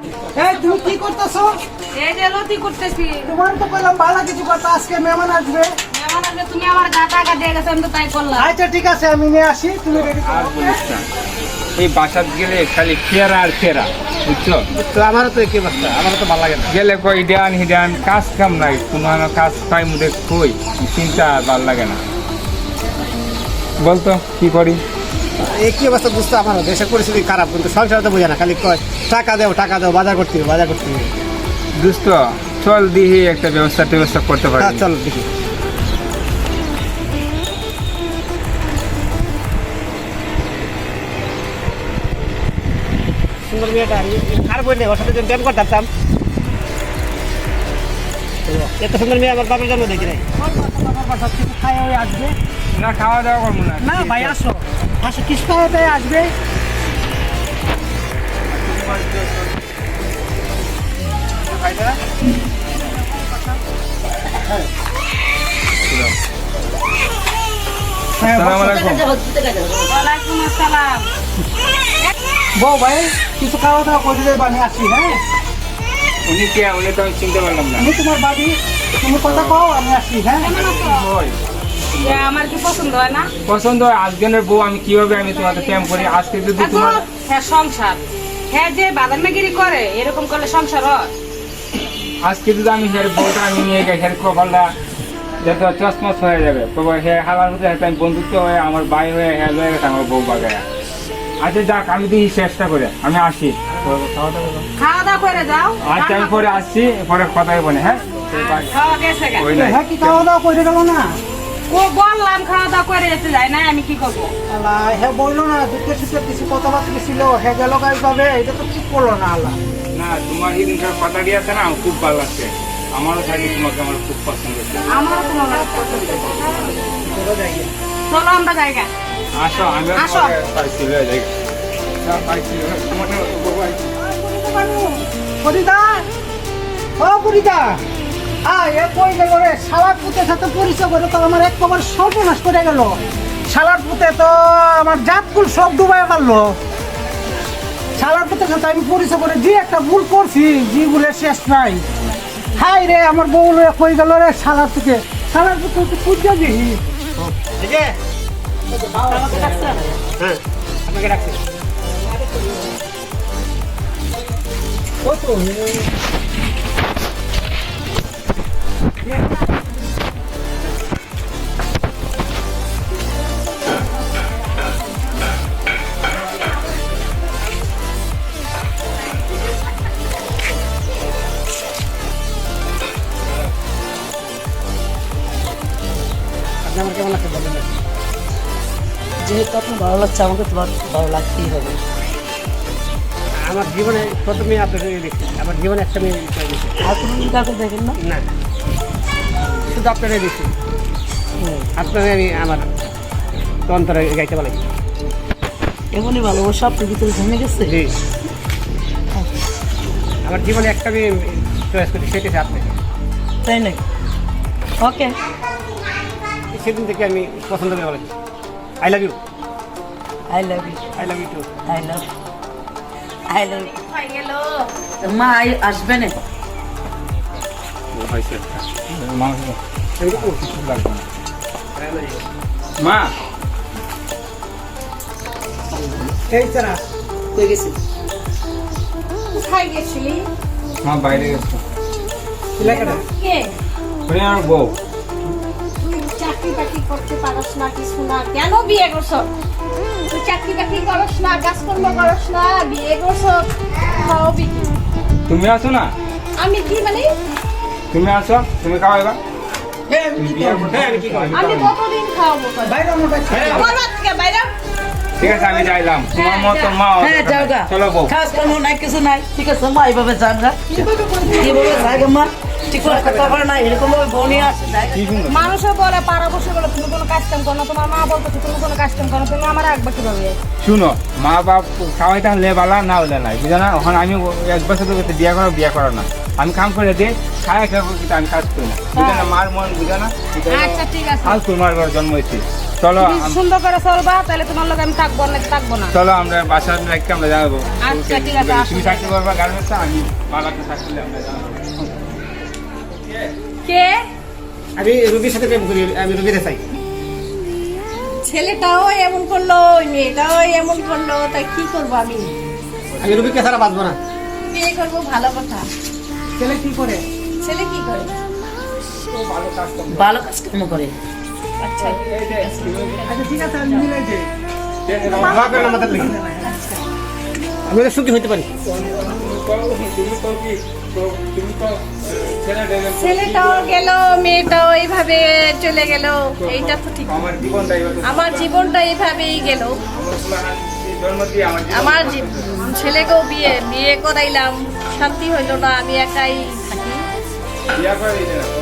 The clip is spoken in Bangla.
এই তুমি কি করতেছো? এই যে লতি করতেছি। তোমার তো কইলাম ভালো কিছু কথা, আজকে মেহমান আসবে। মেহমান আসবে, তুমি আমার গা টাকা দিয়ে গেছো, আমি তো তাই করলাম। আচ্ছা ঠিক আছে, আমি নিয়ে আসি, তুমি রেডি আর করো। বলিস না, এই বাসাত গেলে খালি ফেরা আর ফেরা, বুঝছো? তো আমারও তো একই অবস্থা, আমারও তো ভালো লাগে না। গেলে কই হিডান হিডান কাজ কাম নাই, কোনো কাজ পাই মুদে কই চিন্তা আর ভালো লাগে না। বলতো কি করি? একই অবস্থা বুঝতো আমারও, দেশের পরিস্থিতি খারাপ, কিন্তু সংসার তো বোঝে না, খালি কয় টাকা দাও, বাজার করতে হবে, বাজার করতে হবে। দোস্ত চল দিহি একটা ব্যবস্থা করতে পারি। হ্যাঁ চল দেখি। সুন্দর মেয়েটা, আমি আর বই নেই, ওর সাথে প্রেম করতাম। এত সুন্দর মেয়ে আমার বাবার জন্য দেখি নাই। কিছু খায় হয়ে আসবে না খাওয়া দাওয়া করবো না। না ভাই, আসো আসো, কিছু খাওয়াতে আসবে। হ্যাঁ, আসসালামু আলাইকুম। ওয়ালাইকুম আসসালাম। বউ ভাই কিছু খাওয়া দাওয়া করে দেবে, আমি আসি। হ্যাঁ উনি কে? উনি তো আমি চিনতে পারলাম না। আমি তোমার বাড়ি, তুমি কথা কও, আমি আসি। হ্যাঁ কেমন আছো? ওই, যে আমার কি পছন্দ হয় না? পছন্দ হয় আজকের বউ, আমি কিভাবে আমি তোমাকে প্রেম করি, আজকে যদি এখন তোমার হ্যাঁ সংসার, হ্যাঁ যে বাদামেগিরি করে এরকম করলে সংসার হয়? আজকে যদি আমি হের বউটা আমি নিয়ে গেছি, হের কপালটা যত চসমস হয়ে যাবে, তবে হে হালার মধ্যে আমি বন্ধুত্ব হয়ে আমার ভাই হয়ে হে লয়ে গেছে আমার বউ বাগায়। আচ্ছা যাক, আমি দিই চেষ্টা করে, আমি আসি। খাওয়া দাওয়া করে যাও। আচ্ছা আমি পরে আসছি, পরে কথা বলে। হ্যাঁ খাওয়া গেছে গা। ওই নাই। হ্যাঁ কি খাওয়া দাওয়া করে গেল না? ও বললাম খাওয়া দাওয়া করে যেতে যায় না, আমি কি করবো? আল্লাহ, হ্যাঁ বললো না, দুঃখের সুখের কিছু কথাবার্তা ছিল, হ্যাঁ গেল গাছ পাবে, এটা তো ঠিক করলো না। আল্লাহ না, তোমার এই দিনটার কথা দিয়েছে না, আমার খুব ভালো লাগছে। আমারও থাকি তোমাকে আমার খুব পছন্দ হচ্ছে। আমারও তোমার অনেক পছন্দ। চলো আমরা জায়গা। আসো, আমি আসো। পাইছি লয়ে যাই। পাইছি তোমাকে বউ আইছি। পরিদা, ও পরিদা, এ কই গেল রে? শালার পুতের সাথে পরিচয় করে তো আমার এক কবার সর্বনাশ করে গেল। শালার পুতে তো আমার জাতকুল সব ডুবাই মারলো। শালার পুতের সাথে আমি পরিচয় করে যে একটা ভুল করছি, যে ভুলের শেষ নাই। হাই রে, আমার বউ লয়ে কই গেল রে শালার পুতে। শালার পুতে একটু পুজো দিই। হ্যাঁ আপনাকে রাখছি। কত আমার কেমন লাগছে বলেন? যেহেতু আপনার ভালো লাগছে, আমাকে তো ভালো লাগতেই হবে। আমার জীবনে প্রথমে আপনাকে দেখছি, আমার জীবনে একটা মেয়ে দেখছি। আর কোনো কাউকে দেখেন না? না, শুধু আপনারে দেখছি। আপনারে আমি আমার অন্তরে গাইতে পারি। এমনই ভালোবাসা আপনার ভিতরে জমে গেছে। জি, আমার জীবনে একটা মেয়ে চয়েস করি, সেটা আপনি। তাই নাকি? ওকে, সেদিন থেকে আমি পছন্দ করে বলেছি, I love you, I love you, I love you too. I love you. হয়ে গেল। মা আসবে না? ও হয়েছে একটা। মানুষ কিছু লাগবে না। মা, এই তারা কই গেছি? কোথায় গেছিলি? মা বাইরে গেছে। এলাকাটা কে? ওই আমার বউ। তুই চাকরি বাকরি করতে পারস না, কিছু না, কেন বিয়ে করছ? তুই চাকরি বাকরি করস না, কাজকর্ম করস না, বিয়ে করছ, খাওয়াবি কি? তুমি আসো না, আমি কি মানে? তুমি আসো, তুমি খাওয়াইবা। আমি কি করি? আমি কতদিন খাওয়াবো তোর? বাইরে মোটা আমার বাদ থেকে বাইরে। ঠিক আছে আমি যাইলাম, তোমার মতো মা হবে হ্যাঁ না। যাও গা। চলো বউ। কাজ কর্ম নাই, কিছু নাই। ঠিক আছে মা, এইভাবে যান গা। কিভাবে যাই মা? ঠিক করে কথা বলে না, এরকম ভাবে বউ নিয়ে আসে যায়। কি সুন্দর। মানুষে বলে, পাড়া বসে বলে তুমি কোনো কাজ কাম করো না, তোমার মা বলতো তুমি কোনো কাজ কাম করো না, তুমি আমার রাখবা কিভাবে? শুনো, মা বাপ খাওয়াইতে হলে বালা না হলে নাই, বুঝো না? ওখানে আমি এক বছর ধরে বিয়ে করো না, আমি কাম করে দিই, খায় খাবো, কিন্তু আমি কাজ করি না, বুঝো না? মার মন বুঝো না? আচ্ছা ঠিক আছে। আজ তোমার ঘর জন্ম হয়েছে, চলো তুমি সুন্দর করে চলবা তাহলে তোমার লোক আমি থাকবো না থাকবো না। চলো আমরা বাসার রাখতে আমরা যাবো। আচ্ছা, ঠিক আছে, আসো। তুমি থাকতে পারবা গার্মেন্টসে, আমি বাবাকে থাকতে আমরা যাবো। কে আমি রুবির সাথে প্রেম করি, আমি রুবিরে চাই। ছেলেটাও এমন করলো ওই মেয়েটাও এমন করলো, তাই কি করবো আমি? আমি রুবিকে ছাড়া বাঁচবো না। বিয়ে করবো ভালো কথা। ছেলে কি করে? ছেলে কি করে? ভালো কাজ করবো। ভালো কাজ কেন করে? আচ্ছা আচ্ছা ঠিক আছে, আমি মিলাই দিই। ঠিক আছে, দোয়া করেন আমাদের লাগি। আমি তো সুখী হইতে পারি। ছেলেটাও গেল, মেয়েটাও এইভাবে চলে গেল, এইটা তো ঠিক না। আমার জীবনটা এইভাবে, আমার জীবনটা এইভাবেই গেল। জন্ম দিয়ে আমার জীবন- আমার ছেলেকেও বিয়ে করাইলাম, শান্তি হইল না, আমি একাই থাকি। বিয়া করে দিলে না।